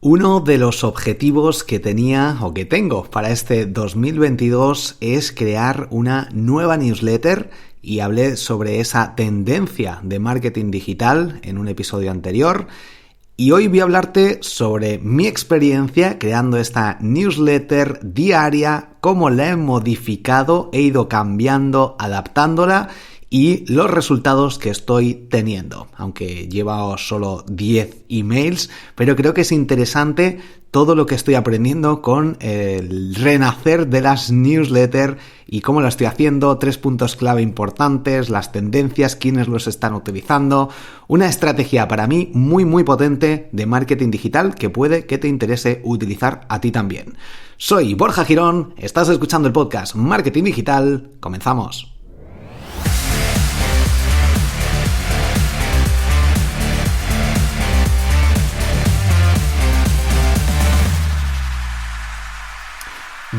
Uno de los objetivos que tenía o que tengo para este 2022 es crear una nueva newsletter y hablé sobre esa tendencia de marketing digital en un episodio anterior. Y hoy voy a hablarte sobre mi experiencia creando esta newsletter diaria, cómo la he modificado, he ido cambiando, adaptándola y los resultados que estoy teniendo. Aunque llevo solo 10 emails, pero creo que es interesante todo lo que estoy aprendiendo con el renacer de las newsletters y cómo lo estoy haciendo, 3 puntos clave importantes, las tendencias, quiénes los están utilizando, una estrategia para mí muy potente de marketing digital que puede que te interese utilizar a ti también. Soy Borja Girón, estás escuchando el podcast Marketing Digital, comenzamos.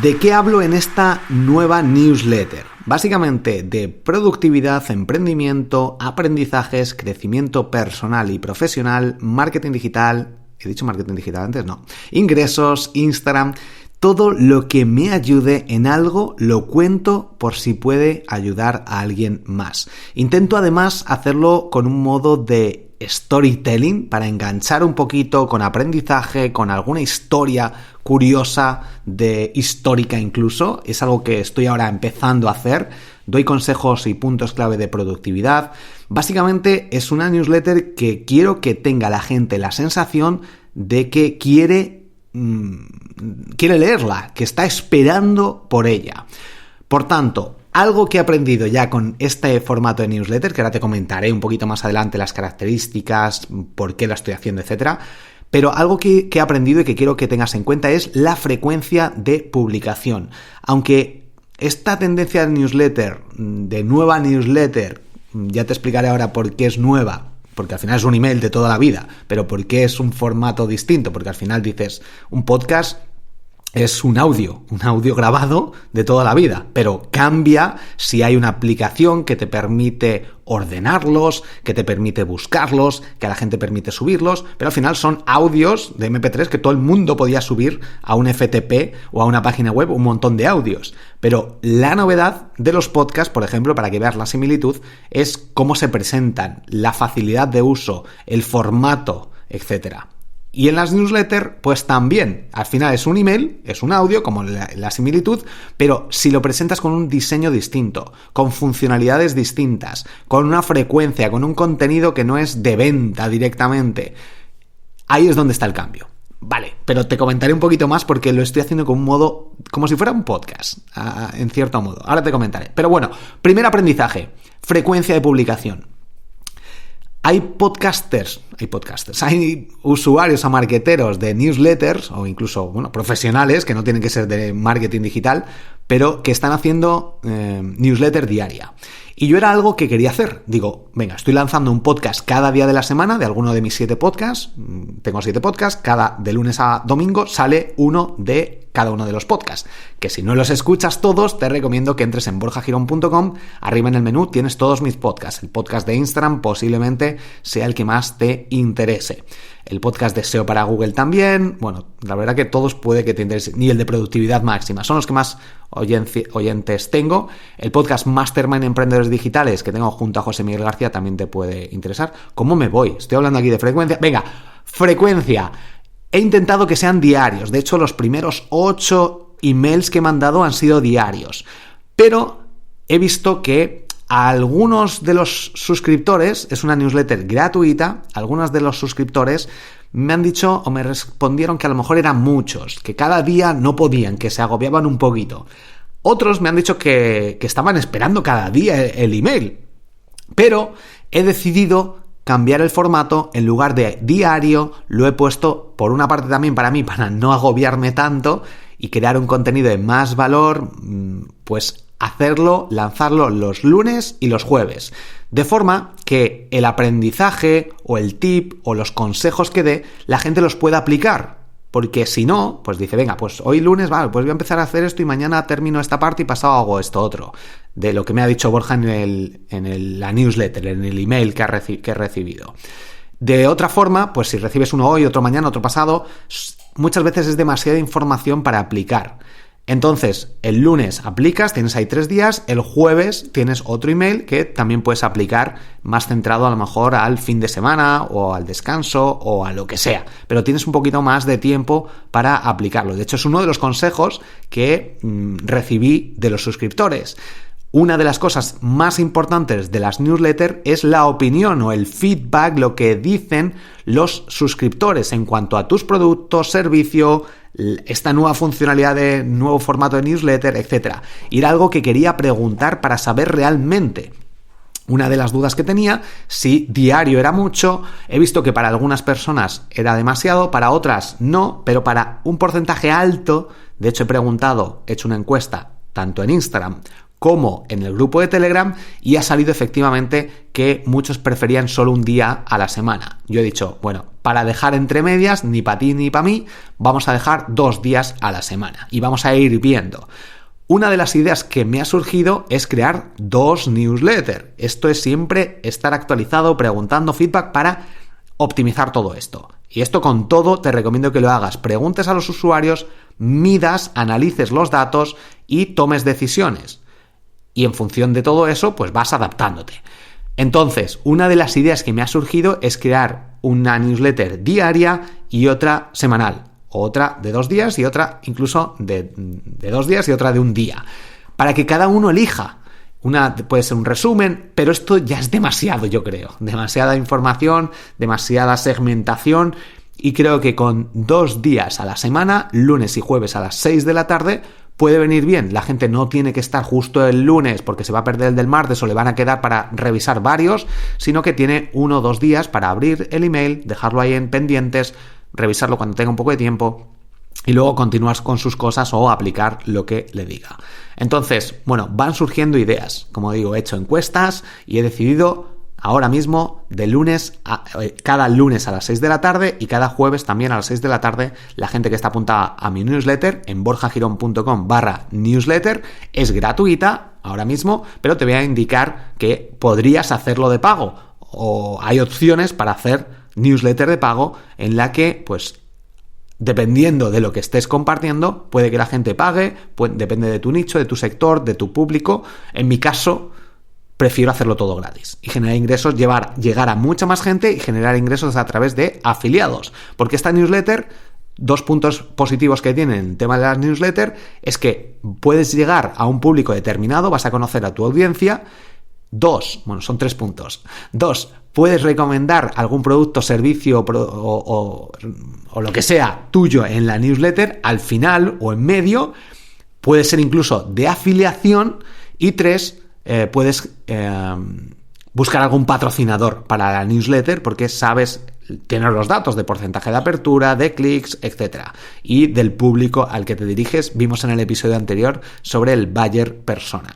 ¿De qué hablo en esta nueva newsletter? Básicamente de productividad, emprendimiento, aprendizajes, crecimiento personal y profesional, marketing digital, ¿he dicho marketing digital antes? No. Ingresos, Instagram, todo lo que me ayude en algo lo cuento por si puede ayudar a alguien más. Intento además hacerlo con un modo de storytelling para enganchar un poquito con aprendizaje, con alguna historia curiosa, histórica incluso. Es algo que estoy ahora empezando a hacer. Doy consejos y puntos clave de productividad. Básicamente es una newsletter que quiero que tenga la gente la sensación de que quiere leerla, que está esperando por ella. Por tanto, algo que he aprendido ya con este formato de newsletter, que ahora te comentaré un poquito más adelante las características, por qué la estoy haciendo, etcétera. Pero algo que he aprendido y que quiero que tengas en cuenta es la frecuencia de publicación. Aunque esta tendencia de newsletter, de nueva newsletter, ya te explicaré ahora por qué es nueva, porque al final es un email de toda la vida, pero por qué es un formato distinto, porque al final dices, un podcast es un audio grabado de toda la vida, pero cambia si hay una aplicación que te permite ordenarlos, que te permite buscarlos, que a la gente permite subirlos, pero al final son audios de MP3 que todo el mundo podía subir a un FTP o a una página web, un montón de audios. Pero la novedad de los podcasts, por ejemplo, para que veas la similitud, es cómo se presentan, la facilidad de uso, el formato, etcétera. Y en las newsletters, pues también, al final es un email, es un audio, como la similitud, pero si lo presentas con un diseño distinto, con funcionalidades distintas, con una frecuencia, con un contenido que no es de venta directamente, ahí es donde está el cambio. Vale, pero te comentaré un poquito más porque lo estoy haciendo con un modo, como si fuera un podcast, en cierto modo. Ahora te comentaré. Pero bueno, primer aprendizaje, frecuencia de publicación. Hay usuarios o marketeros de newsletters o incluso, profesionales que no tienen que ser de marketing digital, pero que están haciendo newsletter diaria. Y yo era algo que quería hacer. Digo, venga, estoy lanzando un podcast cada día de la semana de alguno de mis 7 podcasts. Tengo 7 podcasts. De lunes a domingo sale uno de cada uno de los podcasts. Que si no los escuchas todos, te recomiendo que entres en borjagirón.com. Arriba en el menú tienes todos mis podcasts. El podcast de Instagram posiblemente sea el que más te interese. El podcast de SEO para Google también. Bueno, la verdad que todos puede que te interesen. Ni el de productividad máxima. Son los que más oyentes tengo. El podcast Mastermind Emprendedores Digitales que tengo junto a José Miguel García también te puede interesar. ¿Cómo me voy? Estoy hablando aquí de frecuencia. Venga, frecuencia. He intentado que sean diarios. De hecho, los primeros 8 emails que he mandado han sido diarios. Pero he visto que a algunos de los suscriptores, es una newsletter gratuita, algunos de los suscriptores me han dicho o me respondieron que a lo mejor eran muchos, que cada día no podían, que se agobiaban un poquito. Otros me han dicho que estaban esperando cada día el email. Pero he decidido cambiar el formato, en lugar de diario, lo he puesto por una parte también para mí, para no agobiarme tanto y crear un contenido de más valor, pues lanzarlo los lunes y los jueves. De forma que el aprendizaje o el tip o los consejos que dé, la gente los pueda aplicar. Porque si no, pues dice, venga, pues hoy lunes, vale, pues voy a empezar a hacer esto y mañana termino esta parte y pasado hago esto otro. De lo que me ha dicho Borja en la newsletter, en el email que he recibido. De otra forma, pues si recibes uno hoy, otro mañana, otro pasado, muchas veces es demasiada información para aplicar. Entonces, el lunes aplicas, tienes ahí 3 días, el jueves tienes otro email que también puedes aplicar más centrado a lo mejor al fin de semana o al descanso o a lo que sea, pero tienes un poquito más de tiempo para aplicarlo. De hecho, es uno de los consejos que recibí de los suscriptores. Una de las cosas más importantes de las newsletters es la opinión o el feedback, lo que dicen los suscriptores en cuanto a tus productos, servicio, esta nueva funcionalidad de nuevo formato de newsletter, etc. Y era algo que quería preguntar para saber realmente. Una de las dudas que tenía, si diario era mucho, he visto que para algunas personas era demasiado, para otras no, pero para un porcentaje alto, de hecho he preguntado, he hecho una encuesta tanto en Instagram como en el grupo de Telegram y ha salido efectivamente que muchos preferían solo un día a la semana. Yo he dicho, bueno, para dejar entre medias, ni para ti ni para mí, vamos a dejar 2 días a la semana y vamos a ir viendo. Una de las ideas que me ha surgido es crear 2 newsletters. Esto es siempre estar actualizado, preguntando feedback para optimizar todo esto. Y esto con todo te recomiendo que lo hagas. Preguntes a los usuarios, midas, analices los datos y tomes decisiones. Y en función de todo eso, pues vas adaptándote. Entonces, una de las ideas que me ha surgido es crear una newsletter diaria y otra semanal. Otra de 2 días y otra incluso de 2 días y otra de un día. Para que cada uno elija. Una puede ser un resumen, pero esto ya es demasiado, yo creo. Demasiada información, demasiada segmentación. Y creo que con 2 días a la semana, lunes y jueves a las 6 de la tarde, puede venir bien. La gente no tiene que estar justo el lunes porque se va a perder el del martes o le van a quedar para revisar varios, sino que tiene 1 o 2 días para abrir el email, dejarlo ahí en pendientes, revisarlo cuando tenga un poco de tiempo y luego continuar con sus cosas o aplicar lo que le diga. Entonces, bueno, van surgiendo ideas. Como digo, he hecho encuestas y he decidido ahora mismo cada lunes a las 6 de la tarde y cada jueves también a las 6 de la tarde, la gente que está apuntada a mi newsletter en borjagirón.com/newsletter es gratuita ahora mismo, pero te voy a indicar que podrías hacerlo de pago o hay opciones para hacer newsletter de pago en la que, pues, dependiendo de lo que estés compartiendo, puede que la gente pague, depende de tu nicho, de tu sector, de tu público. En mi caso, prefiero hacerlo todo gratis y generar ingresos, llegar a mucha más gente y generar ingresos a través de afiliados. Porque esta newsletter, 2 puntos positivos que tiene el tema de las newsletters es que puedes llegar a un público determinado, vas a conocer a tu audiencia. 2, bueno, son 3 puntos. 2, puedes recomendar algún producto, servicio o lo que sea tuyo en la newsletter al final o en medio. Puede ser incluso de afiliación. Y 3, puedes buscar algún patrocinador para la newsletter porque sabes tener los datos de porcentaje de apertura, de clics, etc. Y del público al que te diriges. Vimos en el episodio anterior sobre el buyer persona.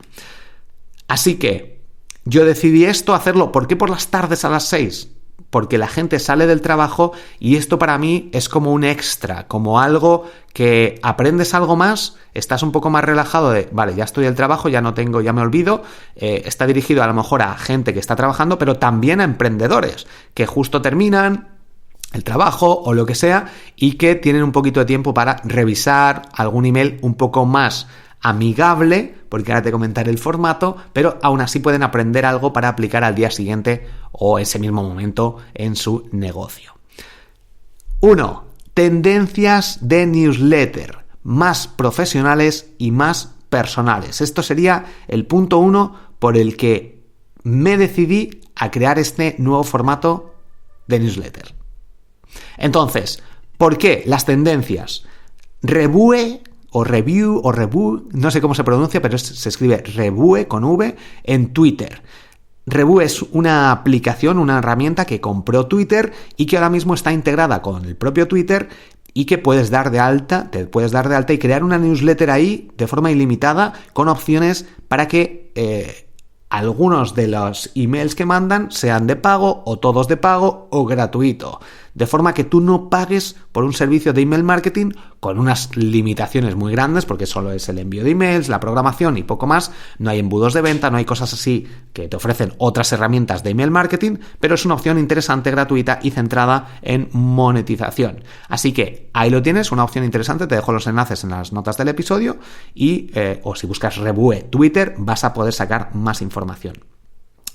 Así que yo decidí hacerlo. ¿Por qué por las tardes a las 6? Porque la gente sale del trabajo y esto para mí es como un extra, como algo que aprendes algo más, estás un poco más relajado de, vale, ya estoy del trabajo, ya me olvido, está dirigido a lo mejor a gente que está trabajando, pero también a emprendedores que justo terminan el trabajo o lo que sea y que tienen un poquito de tiempo para revisar algún email un poco más amigable, porque ahora te comentaré el formato, pero aún así pueden aprender algo para aplicar al día siguiente o ese mismo momento en su negocio. 1. Tendencias de newsletter, más profesionales y más personales. Esto sería el punto 1 por el que me decidí a crear este nuevo formato de newsletter. Entonces, ¿por qué las tendencias? Revue o review, no sé cómo se pronuncia, pero se escribe Revue con V en Twitter. Revue es una aplicación, una herramienta que compró Twitter y que ahora mismo está integrada con el propio Twitter y que te puedes dar de alta y crear una newsletter ahí de forma ilimitada con opciones para que algunos de los emails que mandan sean de pago o todos de pago o gratuito. de forma que tú no pagues por un servicio de email marketing con unas limitaciones muy grandes, porque solo es el envío de emails, la programación y poco más. No hay embudos de venta, no hay cosas así que te ofrecen otras herramientas de email marketing, pero es una opción interesante, gratuita y centrada en monetización. Así que ahí lo tienes, una opción interesante. Te dejo los enlaces en las notas del episodio y o si buscas Rebue Twitter vas a poder sacar más información.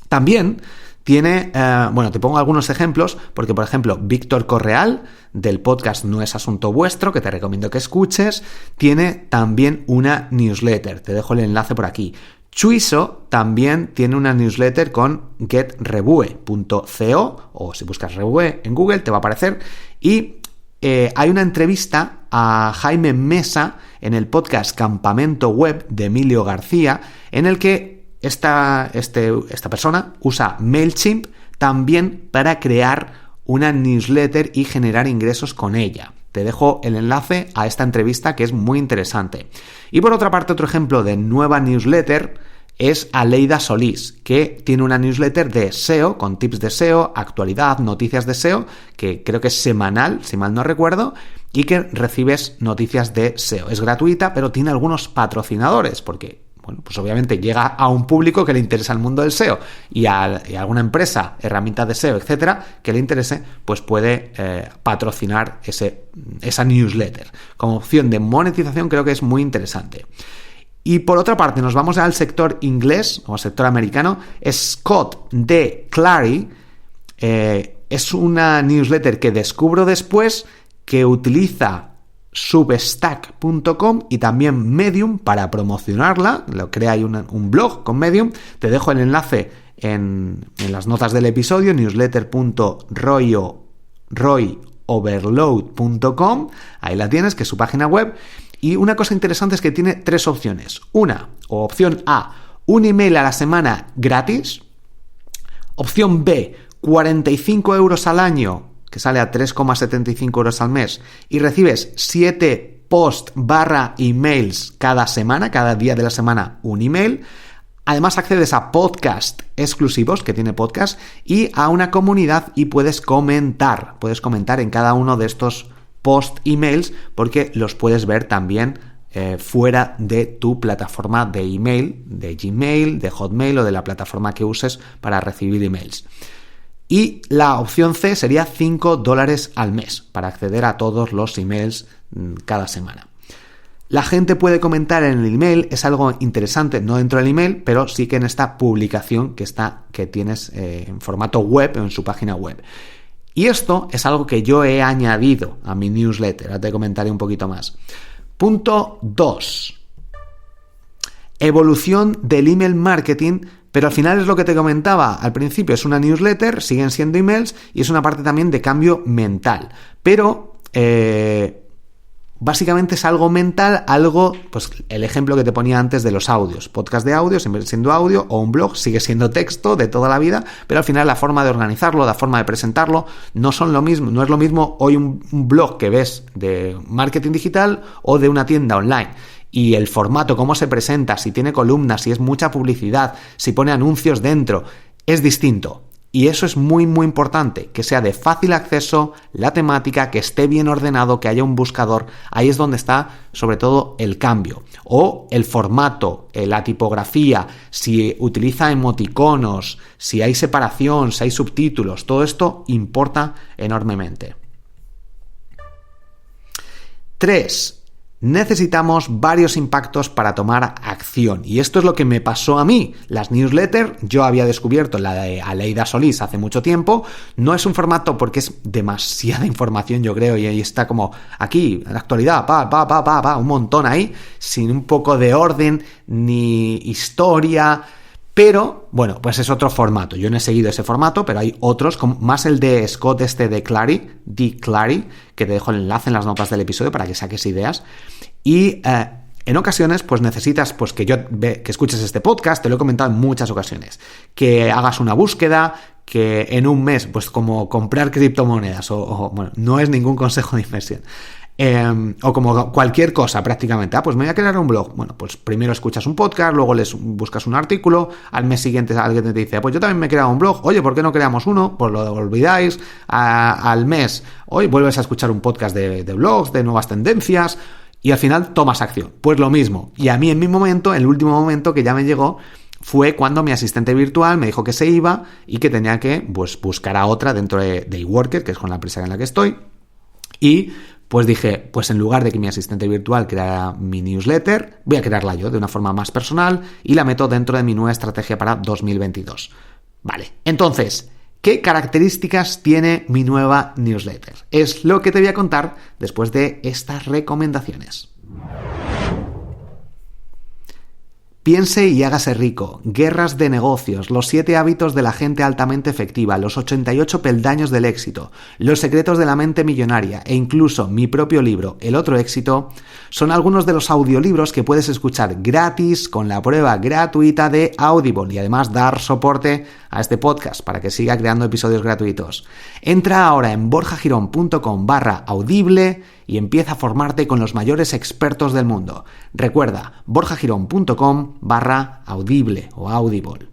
También tiene, te pongo algunos ejemplos, porque por ejemplo, Víctor Correal, del podcast No es Asunto Vuestro, que te recomiendo que escuches, tiene también una newsletter. Te dejo el enlace por aquí. Chuiso también tiene una newsletter con getrebue.co, o si buscas Rebue en Google te va a aparecer, y hay una entrevista a Jaime Mesa en el podcast Campamento Web de Emilio García, en el que esta persona usa MailChimp también para crear una newsletter y generar ingresos con ella. Te dejo el enlace a esta entrevista, que es muy interesante. Y por otra parte, otro ejemplo de nueva newsletter es Aleida Solís, que tiene una newsletter de SEO, con tips de SEO, actualidad, noticias de SEO, que creo que es semanal, si mal no recuerdo, y que recibes noticias de SEO. Es gratuita, pero tiene algunos patrocinadores, porque pues obviamente llega a un público que le interesa el mundo del SEO y a alguna empresa, herramientas de SEO, etcétera, que le interese, pues puede patrocinar esa newsletter. Como opción de monetización creo que es muy interesante. Y por otra parte, nos vamos al sector inglés o al sector americano. Scott de Clary es una newsletter que descubro después, que utiliza substack.com y también Medium para promocionarla. Lo crea ahí un blog con Medium. Te dejo el enlace en las notas del episodio, newsletter.royoverload.com. Ahí la tienes, que es su página web. Y una cosa interesante es que tiene 3 opciones. Opción A, un email a la semana gratis. Opción B, 45 euros al año, que sale a 3,75 euros al mes, y recibes 7 post/emails cada semana, cada día de la semana un email. Además accedes a podcast exclusivos, que tiene podcast, y a una comunidad, y puedes comentar en cada uno de estos post-emails, porque los puedes ver también fuera de tu plataforma de email, de Gmail, de Hotmail o de la plataforma que uses para recibir emails. Y la opción C sería $5 al mes para acceder a todos los emails cada semana. La gente puede comentar en el email, es algo interesante, no dentro del email, pero sí que en esta publicación que tienes en formato web o en su página web. Y esto es algo que yo he añadido a mi newsletter, ahora te comentaré un poquito más. Punto 2. Evolución del email marketing. Pero al final es lo que te comentaba al principio, es una newsletter, siguen siendo emails y es una parte también de cambio mental. Pero básicamente es algo mental, pues el ejemplo que te ponía antes de los audios. Podcast de audio, siempre siendo audio, o un blog sigue siendo texto de toda la vida, pero al final la forma de organizarlo, la forma de presentarlo, no es lo mismo hoy un blog que ves de marketing digital o de una tienda online. Y el formato, cómo se presenta, si tiene columnas, si es mucha publicidad, si pone anuncios dentro, es distinto. Y eso es muy, muy importante, que sea de fácil acceso, la temática, que esté bien ordenado, que haya un buscador. Ahí es donde está, sobre todo, el cambio. O el formato, la tipografía, si utiliza emoticonos, si hay separación, si hay subtítulos, todo esto importa enormemente. 3. Necesitamos varios impactos para tomar acción. Y esto es lo que me pasó a mí. Las newsletters, yo había descubierto la de Aleida Solís hace mucho tiempo. No es un formato porque es demasiada información, yo creo, y ahí está como aquí, en la actualidad, un montón ahí, sin un poco de orden ni historia. Pero, bueno, pues es otro formato. Yo no he seguido ese formato, pero hay otros, como más el de Scott de Clary, que te dejo el enlace en las notas del episodio para que saques ideas. Y en ocasiones, pues necesitas que escuches este podcast, te lo he comentado en muchas ocasiones, que hagas una búsqueda, que en un mes, pues como comprar criptomonedas, bueno, no es ningún consejo de inversión. O como cualquier cosa prácticamente. Pues me voy a crear un blog. Bueno, pues primero escuchas un podcast, luego buscas un artículo, al mes siguiente alguien te dice, pues yo también me he creado un blog, oye, ¿por qué no creamos uno? Pues lo olvidáis, al mes, hoy vuelves a escuchar un podcast de blogs, de nuevas tendencias, y al final tomas acción. Pues lo mismo. Y a mí en mi momento, el último momento que ya me llegó, fue cuando mi asistente virtual me dijo que se iba y que tenía que buscar a otra dentro de eWorker, que es con la empresa en la que estoy. Y pues dije, pues en lugar de que mi asistente virtual creara mi newsletter, voy a crearla yo de una forma más personal y la meto dentro de mi nueva estrategia para 2022. Vale, entonces, ¿qué características tiene mi nueva newsletter? Es lo que te voy a contar después de estas recomendaciones. Piense y hágase rico, guerras de negocios, los 7 hábitos de la gente altamente efectiva, los 88 peldaños del éxito, los secretos de la mente millonaria e incluso mi propio libro, El otro éxito, son algunos de los audiolibros que puedes escuchar gratis con la prueba gratuita de Audible y además dar soporte a este podcast para que siga creando episodios gratuitos. Entra ahora en borjagirón.com/audible y empieza a formarte con los mayores expertos del mundo. Recuerda, borjagirón.com/audible o audible.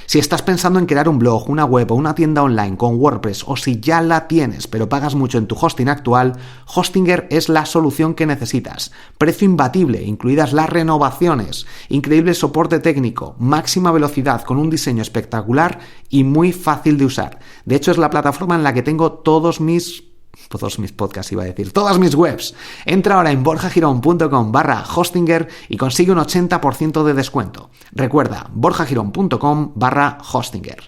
Si estás pensando en crear un blog, una web o una tienda online con WordPress, o si ya la tienes pero pagas mucho en tu hosting actual, Hostinger es la solución que necesitas. Precio imbatible, incluidas las renovaciones, increíble soporte técnico, máxima velocidad con un diseño espectacular y muy fácil de usar. De hecho, es la plataforma en la que tengo todos mis podcasts, todas mis webs. Entra ahora en borjagirón.com/hostinger y consigue un 80% de descuento. Recuerda, borjagirón.com/hostinger.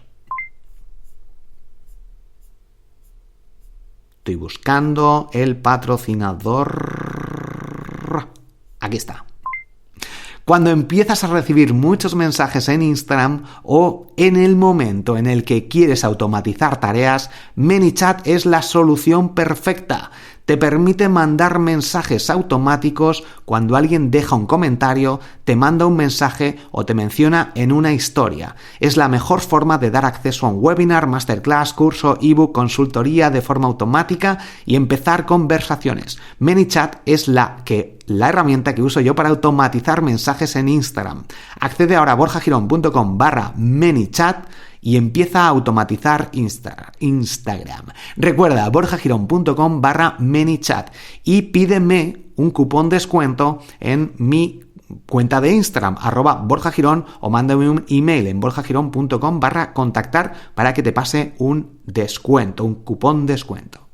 Estoy buscando el patrocinador. Aquí está. Cuando empiezas a recibir muchos mensajes en Instagram o en el momento en el que quieres automatizar tareas, ManyChat es la solución perfecta. Te permite mandar mensajes automáticos cuando alguien deja un comentario, te manda un mensaje o te menciona en una historia. Es la mejor forma de dar acceso a un webinar, masterclass, curso, ebook, consultoría de forma automática y empezar conversaciones. ManyChat es la herramienta que uso yo para automatizar mensajes en Instagram. Accede ahora a borjagirón.com/ManyChat y empieza a automatizar Instagram. Recuerda, borjagirón.com/ManyChat y pídeme un cupón descuento en mi cuenta de Instagram, @borjagirón, o mándame un email en borjagirón.com/contactar para que te pase un descuento, un cupón descuento.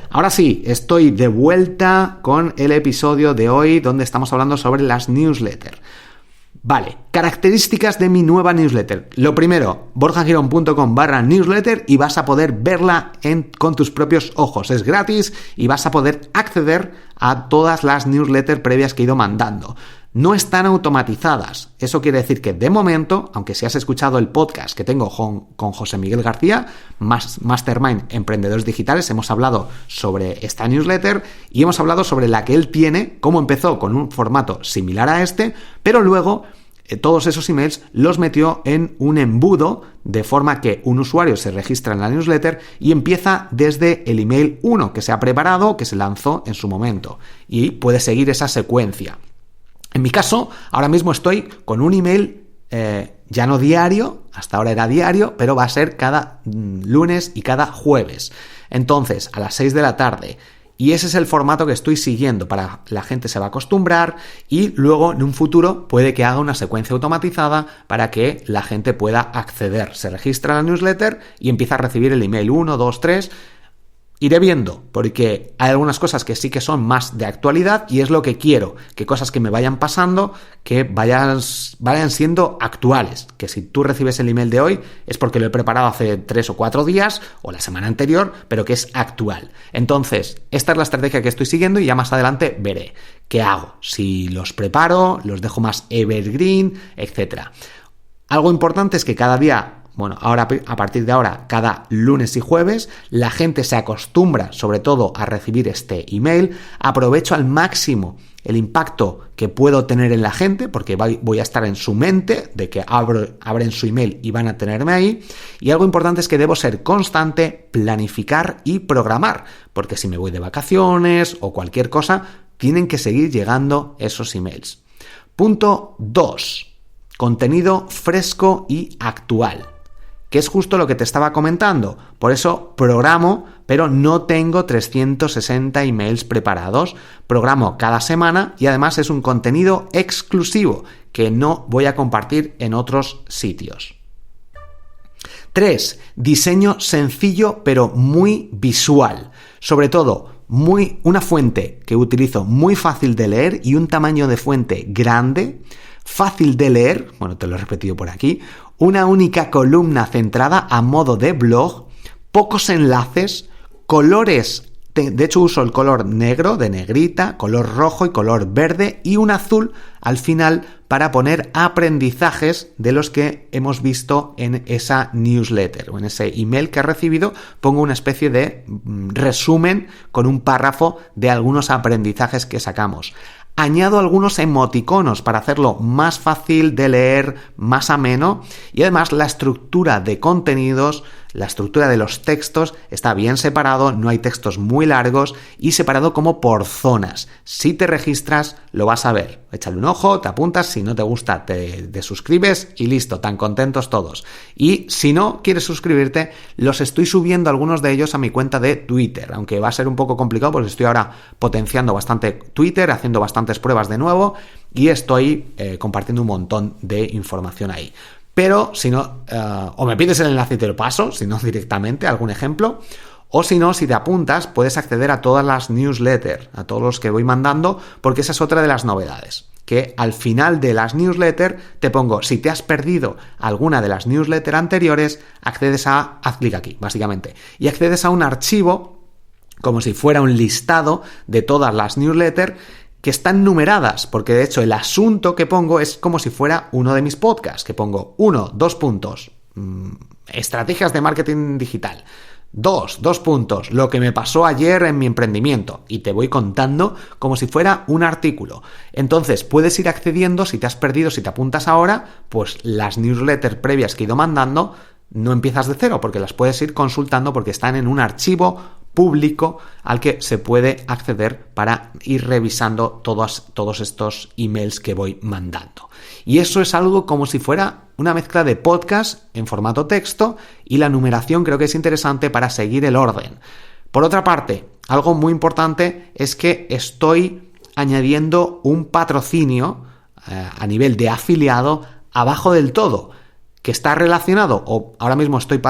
Ahora sí, estoy de vuelta con el episodio de hoy donde estamos hablando sobre las newsletters. Vale, características de mi nueva newsletter. Lo primero, borjagirón.com/newsletter y vas a poder verla con tus propios ojos. Es gratis y vas a poder acceder a todas las newsletters previas que he ido mandando. No están automatizadas. Eso quiere decir que de momento, aunque si has escuchado el podcast que tengo con José Miguel García, Mastermind Emprendedores Digitales, hemos hablado sobre esta newsletter y hemos hablado sobre la que él tiene, cómo empezó con un formato similar a este, pero luego todos esos emails los metió en un embudo de forma que un usuario se registra en la newsletter y empieza desde el email 1 que se ha preparado, que se lanzó en su momento, y puede seguir esa secuencia. En mi caso, ahora mismo estoy con un email ya no diario, hasta ahora era diario, pero va a ser cada lunes y cada jueves. Entonces, a las 6 de la tarde. Y ese es el formato que estoy siguiendo. La gente se va a acostumbrar y luego en un futuro puede que haga una secuencia automatizada para que la gente pueda acceder. Se registra en la newsletter y empieza a recibir el email 1, 2, 3... Iré viendo, porque hay algunas cosas que sí que son más de actualidad y es lo que quiero, que cosas que me vayan pasando, que vayan siendo actuales, que si tú recibes el email de hoy es porque lo he preparado hace 3 o 4 días o la semana anterior, pero que es actual. Entonces, esta es la estrategia que estoy siguiendo y ya más adelante veré qué hago, si los preparo, los dejo más evergreen, etc. Algo importante es que cada día bueno, ahora a partir de ahora, cada lunes y jueves, la gente se acostumbra sobre todo a recibir este email. Aprovecho al máximo el impacto que puedo tener en la gente, porque voy a estar en su mente, de que abren su email y van a tenerme ahí. Y algo importante es que debo ser constante, planificar y programar, porque si me voy de vacaciones o cualquier cosa, tienen que seguir llegando esos emails. Punto 2. Contenido fresco y actual, que es justo lo que te estaba comentando. Por eso programo, pero no tengo 360 emails preparados. Programo cada semana y además es un contenido exclusivo que no voy a compartir en otros sitios. 3. Diseño sencillo pero muy visual. Sobre todo, una fuente que utilizo muy fácil de leer y un tamaño de fuente grande, fácil de leer, bueno, te lo he repetido por aquí, una única columna centrada a modo de blog, pocos enlaces, colores, de hecho uso el color negro de negrita, color rojo y color verde y un azul al final para poner aprendizajes de los que hemos visto en esa newsletter o en ese email que he recibido. Pongo una especie de resumen con un párrafo de algunos aprendizajes que sacamos. Añado algunos emoticonos para hacerlo más fácil de leer, más ameno, y además la estructura de contenidos, la estructura de los textos está bien separado, no hay textos muy largos y separado como por zonas. Si te registras lo vas a ver, échale un ojo, te apuntas, si no te gusta te suscribes y listo, tan contentos todos. Y si no quieres suscribirte, los estoy subiendo algunos de ellos a mi cuenta de Twitter, aunque va a ser un poco complicado porque estoy ahora potenciando bastante Twitter, haciendo bastantes pruebas de nuevo y estoy compartiendo un montón de información ahí. Pero si no, o me pides el enlace y te lo paso, si no directamente, algún ejemplo, o si no, si te apuntas, puedes acceder a todas las newsletters, a todos los que voy mandando, porque esa es otra de las novedades, que al final de las newsletters te pongo, si te has perdido alguna de las newsletters anteriores, haz clic aquí, básicamente, y accedes a un archivo, como si fuera un listado de todas las newsletters, que están numeradas, porque de hecho el asunto que pongo es como si fuera uno de mis podcasts, que pongo 1, 2 puntos, estrategias de marketing digital, 2 puntos, lo que me pasó ayer en mi emprendimiento, y te voy contando como si fuera un artículo. Entonces puedes ir accediendo, si te has perdido, si te apuntas ahora, pues las newsletters previas que he ido mandando, no empiezas de cero, porque las puedes ir consultando porque están en un archivo público al que se puede acceder para ir revisando todos estos emails que voy mandando. Y eso es algo como si fuera una mezcla de podcast en formato texto y la numeración creo que es interesante para seguir el orden. Por otra parte, algo muy importante es que estoy añadiendo un patrocinio a nivel de afiliado abajo del todo, que está relacionado, o ahora mismo estoy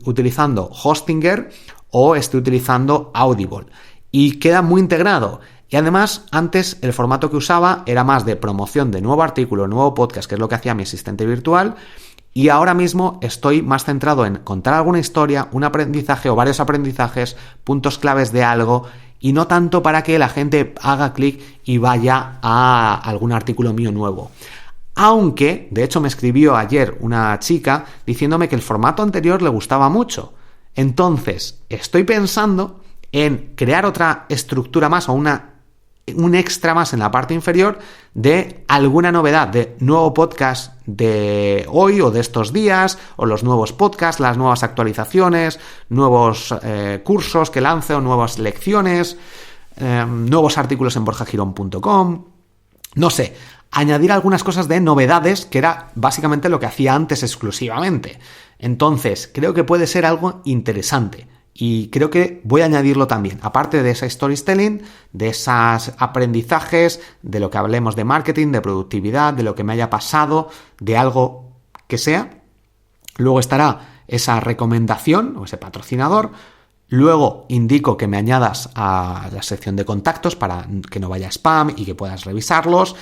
utilizando Hostinger o estoy utilizando Audible y queda muy integrado. Y además, antes el formato que usaba era más de promoción de nuevo artículo, nuevo podcast, que es lo que hacía mi asistente virtual, y ahora mismo estoy más centrado en contar alguna historia, un aprendizaje o varios aprendizajes, puntos claves de algo, y no tanto para que la gente haga clic y vaya a algún artículo mío nuevo. Aunque, de hecho, me escribió ayer una chica diciéndome que el formato anterior le gustaba mucho. Entonces, estoy pensando en crear otra estructura más o un extra más en la parte inferior de alguna novedad, de nuevo podcast de hoy o de estos días, o los nuevos podcasts, las nuevas actualizaciones, nuevos cursos que lance o nuevas lecciones, nuevos artículos en borjagirón.com, no sé, añadir algunas cosas de novedades que era básicamente lo que hacía antes exclusivamente. Entonces, creo que puede ser algo interesante y creo que voy a añadirlo también. Aparte de esa storytelling, de esos aprendizajes, de lo que hablemos de marketing, de productividad, de lo que me haya pasado, de algo que sea. Luego estará esa recomendación o ese patrocinador. Luego indico que me añadas a la sección de contactos para que no vaya spam y que puedas revisarlos.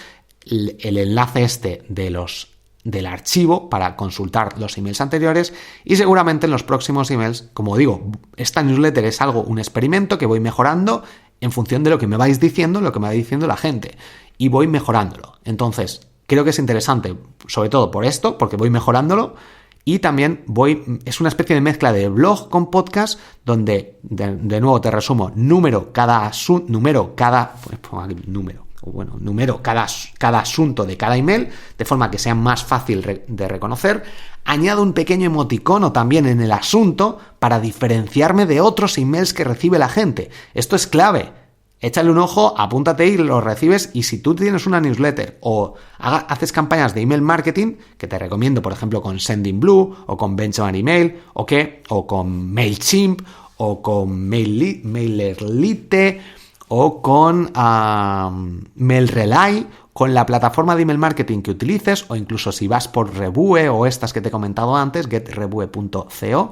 El enlace del archivo para consultar los emails anteriores y seguramente en los próximos emails, como digo, esta newsletter es un experimento que voy mejorando en función de lo que me vais diciendo, lo que me va diciendo la gente y voy mejorándolo. Entonces, creo que es interesante, sobre todo por esto, porque voy mejorándolo Y también es una especie de mezcla de blog con podcast, donde, de nuevo te resumo, numero cada asunto de cada email, de forma que sea más fácil de reconocer. Añado un pequeño emoticono también en el asunto para diferenciarme de otros emails que recibe la gente. Esto es clave. Échale un ojo, apúntate y lo recibes. Y si tú tienes una newsletter o haces campañas de email marketing, que te recomiendo, por ejemplo, con Sendinblue o con Benchmark Email o con MailChimp o con MailerLite o con MailRelay, con la plataforma de email marketing que utilices, o incluso si vas por Rebue o estas que te he comentado antes, getrebue.co,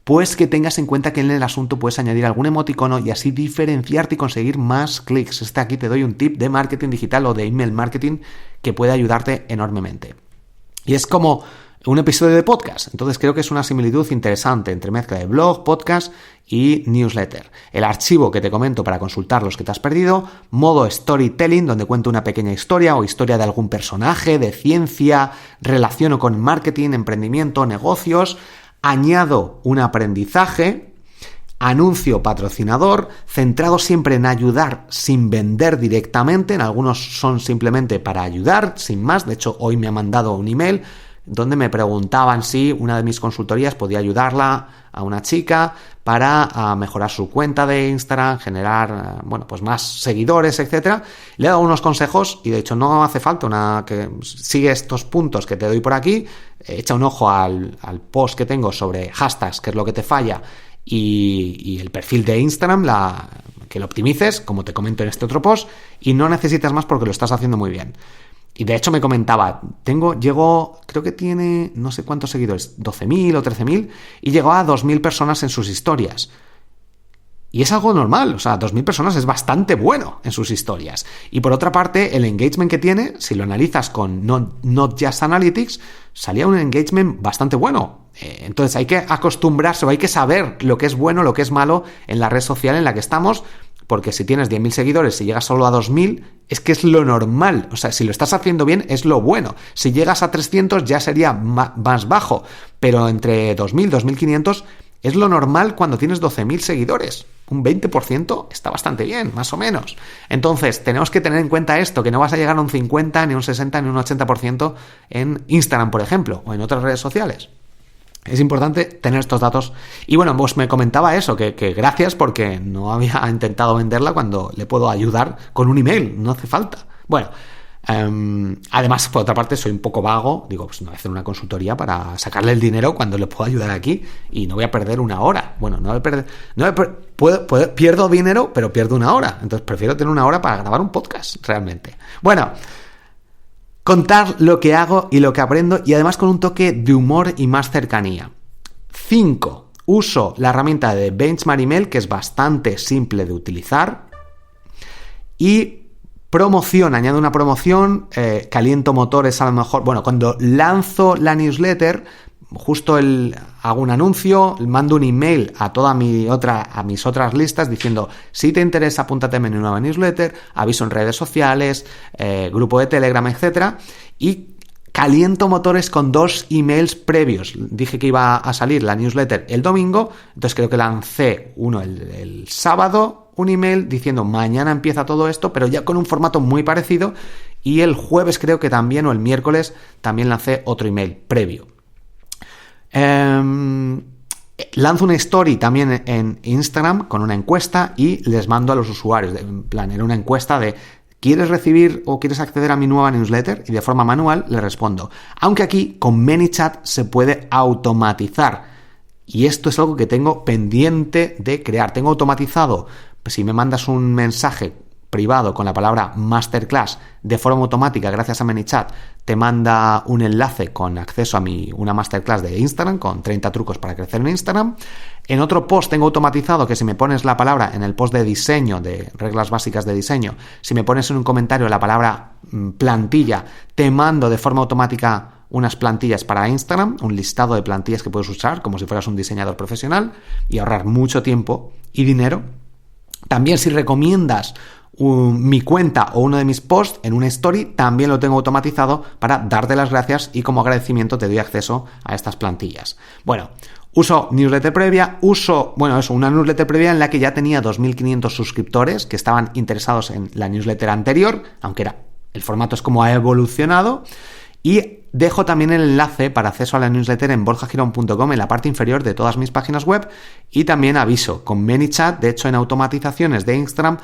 pues que tengas en cuenta que en el asunto puedes añadir algún emoticono y así diferenciarte y conseguir más clics. Aquí te doy un tip de marketing digital o de email marketing que puede ayudarte enormemente. Y es como un episodio de podcast, entonces creo que es una similitud interesante entre mezcla de blog, podcast y newsletter. El archivo que te comento para consultar los que te has perdido, modo storytelling, donde cuento una pequeña historia o historia de algún personaje, de ciencia, relaciono con marketing, emprendimiento, negocios. Añado un aprendizaje, anuncio patrocinador, centrado siempre en ayudar sin vender directamente. En algunos son simplemente para ayudar, sin más. De hecho, hoy me ha mandado un email donde me preguntaban si una de mis consultorías podía ayudarla a una chica para mejorar su cuenta de Instagram, generar pues más seguidores, etcétera. Le he dado unos consejos y de hecho no hace falta que sigue estos puntos que te doy por aquí. Echa un ojo al post que tengo sobre hashtags, que es lo que te falla, y el perfil de Instagram, que lo optimices, como te comento en este otro post, y no necesitas más porque lo estás haciendo muy bien. Y de hecho me comentaba, creo que tiene no sé cuántos seguidores, 12.000 o 13.000, y llegó a 2.000 personas en sus historias. Y es algo normal, 2.000 personas es bastante bueno en sus historias. Y por otra parte, el engagement que tiene, si lo analizas con Not Just Analytics, salía un engagement bastante bueno. Entonces hay que acostumbrarse o hay que saber lo que es bueno, lo que es malo en la red social en la que estamos, porque si tienes 10.000 seguidores y llegas solo a 2.000, es que es lo normal. Si lo estás haciendo bien, es lo bueno. Si llegas a 300 ya sería más bajo, pero entre 2.000 y 2.500 es lo normal cuando tienes 12.000 seguidores. Un 20% está bastante bien, más o menos. Entonces, tenemos que tener en cuenta esto, que no vas a llegar a un 50, ni un 60, ni un 80% en Instagram, por ejemplo, o en otras redes sociales. Es importante tener estos datos. Y bueno, pues me comentaba eso, que gracias porque no había intentado venderla cuando le puedo ayudar con un email, no hace falta. Bueno, además, por otra parte, soy un poco vago. Digo, pues no voy a hacer una consultoría para sacarle el dinero cuando le puedo ayudar aquí y no voy a perder una hora. Bueno, pierdo dinero, pero pierdo una hora. Entonces prefiero tener una hora para grabar un podcast, realmente. Bueno, contar lo que hago y lo que aprendo, y además con un toque de humor y más cercanía. 5. Uso la herramienta de Benchmark Email, que es bastante simple de utilizar. Y promoción, añado una promoción, caliento motores a lo mejor. Bueno, cuando lanzo la newsletter, justo hago un anuncio, mando un email a mis otras listas diciendo: si te interesa, apúntate en mi nueva newsletter, aviso en redes sociales, grupo de Telegram, etcétera, y caliento motores con 2 emails previos. Dije que iba a salir la newsletter el domingo, entonces creo que lancé uno el sábado, un email diciendo mañana empieza todo esto, pero ya con un formato muy parecido, y el jueves creo que también, o el miércoles, también lancé otro email previo. Lanzo una story también en Instagram con una encuesta y les mando a los usuarios. En plan, era una encuesta de: ¿quieres recibir o quieres acceder a mi nueva newsletter? Y de forma manual le respondo. Aunque aquí con ManyChat se puede automatizar. Y esto es algo que tengo pendiente de crear. Tengo automatizado, si me mandas un mensaje privado con la palabra masterclass, de forma automática, gracias a ManyChat, te manda un enlace con acceso a una masterclass de Instagram con 30 trucos para crecer en Instagram. En otro post tengo automatizado que si me pones la palabra en el post de diseño, de reglas básicas de diseño, si me pones en un comentario la palabra plantilla, te mando de forma automática unas plantillas para Instagram, un listado de plantillas que puedes usar como si fueras un diseñador profesional y ahorrar mucho tiempo y dinero. También, si recomiendas mi cuenta o uno de mis posts en una story, también lo tengo automatizado para darte las gracias y como agradecimiento te doy acceso a estas plantillas. Bueno, uso newsletter previa, una newsletter previa en la que ya tenía 2.500 suscriptores que estaban interesados en la newsletter anterior, aunque el formato es como ha evolucionado. Y dejo también el enlace para acceso a la newsletter en borjagirón.com en la parte inferior de todas mis páginas web. Y también aviso, con ManyChat, de hecho en automatizaciones de Instagram,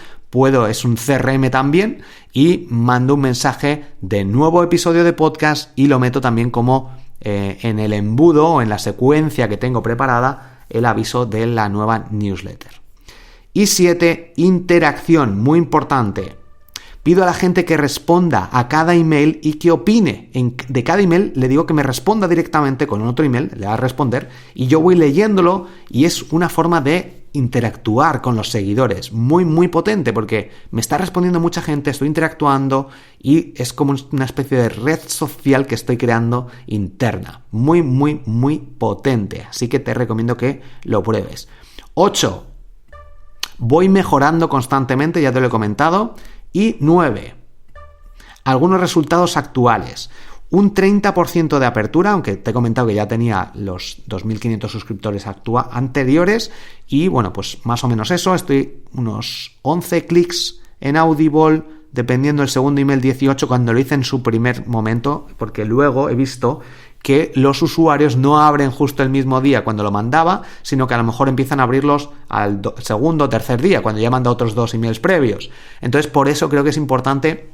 es un CRM también, y mando un mensaje de nuevo episodio de podcast y lo meto también como en el embudo o en la secuencia que tengo preparada el aviso de la nueva newsletter. Y 7, interacción, muy importante. Pido a la gente que responda a cada email y que opine. De cada email le digo que me responda directamente con otro email, le va a responder, y yo voy leyéndolo y es una forma de interactuar con los seguidores. Muy, muy potente porque me está respondiendo mucha gente, estoy interactuando y es como una especie de red social que estoy creando interna. Muy, muy, muy potente. Así que te recomiendo que lo pruebes. 8. Voy mejorando constantemente, ya te lo he comentado. Y 9. Algunos resultados actuales. Un 30% de apertura, aunque te he comentado que ya tenía los 2.500 suscriptores anteriores. Y bueno, pues más o menos eso. Estoy unos 11 clics en Audible, dependiendo del segundo email 18 cuando lo hice en su primer momento, porque luego he visto que los usuarios no abren justo el mismo día cuando lo mandaba, sino que a lo mejor empiezan a abrirlos al segundo o tercer día, cuando ya manda otros 2 emails previos. Entonces, por eso creo que es importante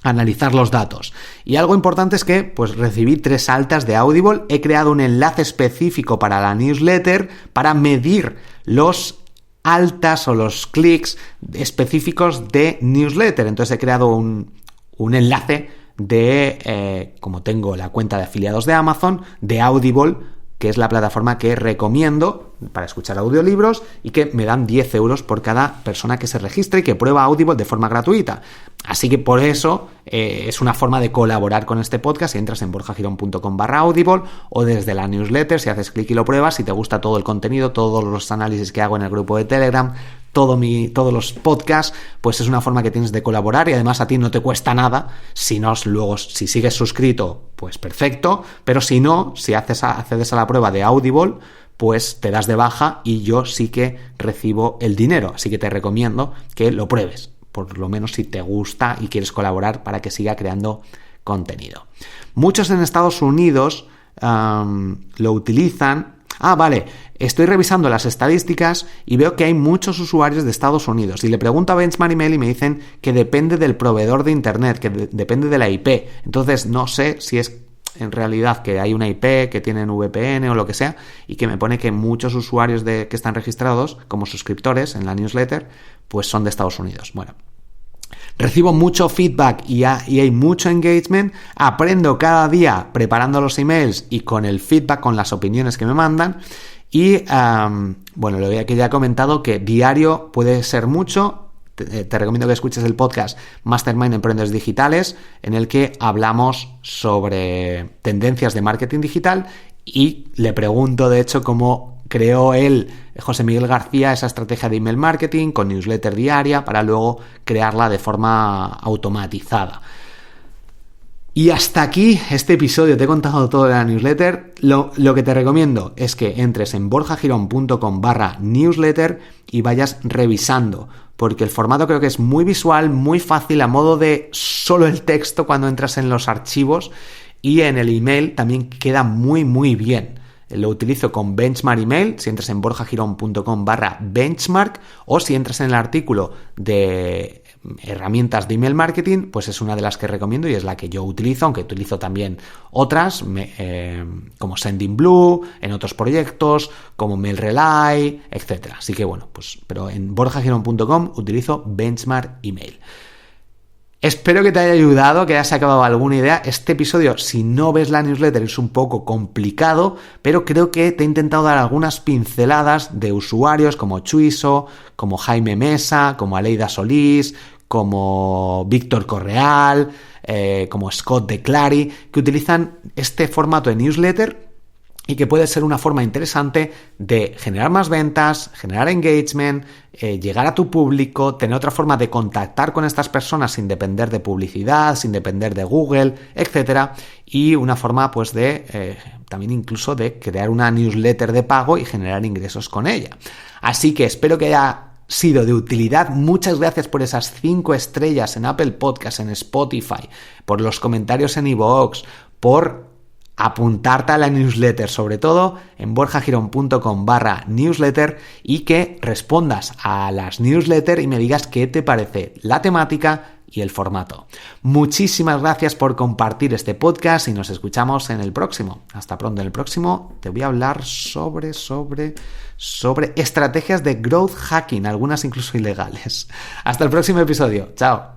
analizar los datos. Y algo importante es que pues recibí 3 altas de Audible, he creado un enlace específico para la newsletter para medir los altas o los clics específicos de newsletter. Entonces he creado un enlace como tengo la cuenta de afiliados de Amazon, de Audible, que es la plataforma que recomiendo para escuchar audiolibros y que me dan 10 euros por cada persona que se registre y que prueba Audible de forma gratuita. Así que por eso es una forma de colaborar con este podcast. Si entras en borjagirón.com/audible o desde la newsletter, si haces clic y lo pruebas, si te gusta todo el contenido, todos los análisis que hago en el grupo de Telegram, todos los podcasts, pues es una forma que tienes de colaborar y además a ti no te cuesta nada. Si sigues suscrito, pues perfecto, pero si no, si accedes a la prueba de Audible, pues te das de baja y yo sí que recibo el dinero. Así que te recomiendo que lo pruebes, por lo menos si te gusta y quieres colaborar para que siga creando contenido. Muchos en Estados Unidos lo utilizan. Estoy revisando las estadísticas y veo que hay muchos usuarios de Estados Unidos y le pregunto a Benchmark Email y me dicen que depende del proveedor de internet, que depende de la IP. Entonces no sé si es en realidad que hay una IP, que tienen VPN o lo que sea, y que me pone que muchos usuarios que están registrados como suscriptores en la newsletter pues son de Estados Unidos. Bueno, recibo mucho feedback y hay mucho engagement. Aprendo cada día preparando los emails y con el feedback, con las opiniones que me mandan. Y lo que ya he comentado, que diario puede ser mucho. Te recomiendo que escuches el podcast Mastermind Emprendedores Digitales, en el que hablamos sobre tendencias de marketing digital y le pregunto, de hecho, cómo creó José Miguel García, esa estrategia de email marketing con newsletter diaria para luego crearla de forma automatizada. Y hasta aquí este episodio, te he contado todo de la newsletter. Lo que te recomiendo es que entres en borjagirón.com/newsletter y vayas revisando, porque el formato creo que es muy visual, muy fácil, a modo de solo el texto cuando entras en los archivos, y en el email también queda muy, muy bien. Lo utilizo con Benchmark Email, si entras en borjagirón.com/benchmark, o si entras en el artículo de herramientas de email marketing, pues es una de las que recomiendo y es la que yo utilizo, aunque utilizo también otras como Sendinblue, en otros proyectos, como MailRelay, etcétera. Así que bueno, pero en borjagirón.com utilizo Benchmark Email. Espero que te haya ayudado, que hayas sacado alguna idea. Este episodio, si no ves la newsletter, es un poco complicado, pero creo que te he intentado dar algunas pinceladas de usuarios como Chuiso, como Jaime Mesa, como Aleida Solís, como Víctor Correal, como Scott de Clary, que utilizan este formato de newsletter y que puede ser una forma interesante de generar más ventas, generar engagement, llegar a tu público, tener otra forma de contactar con estas personas sin depender de publicidad, sin depender de Google, etcétera, y una forma pues de también incluso de crear una newsletter de pago y generar ingresos con ella. Así que espero que haya sido de utilidad. Muchas gracias por esas 5 estrellas en Apple Podcasts, en Spotify, por los comentarios en iVoox, por apuntarte a la newsletter, sobre todo en borjagirón.com/newsletter, y que respondas a las newsletters y me digas qué te parece la temática y el formato. Muchísimas gracias por compartir este podcast y nos escuchamos en el próximo. Hasta pronto. En el próximo te voy a hablar sobre estrategias de growth hacking, algunas incluso ilegales. Hasta el próximo episodio. Chao.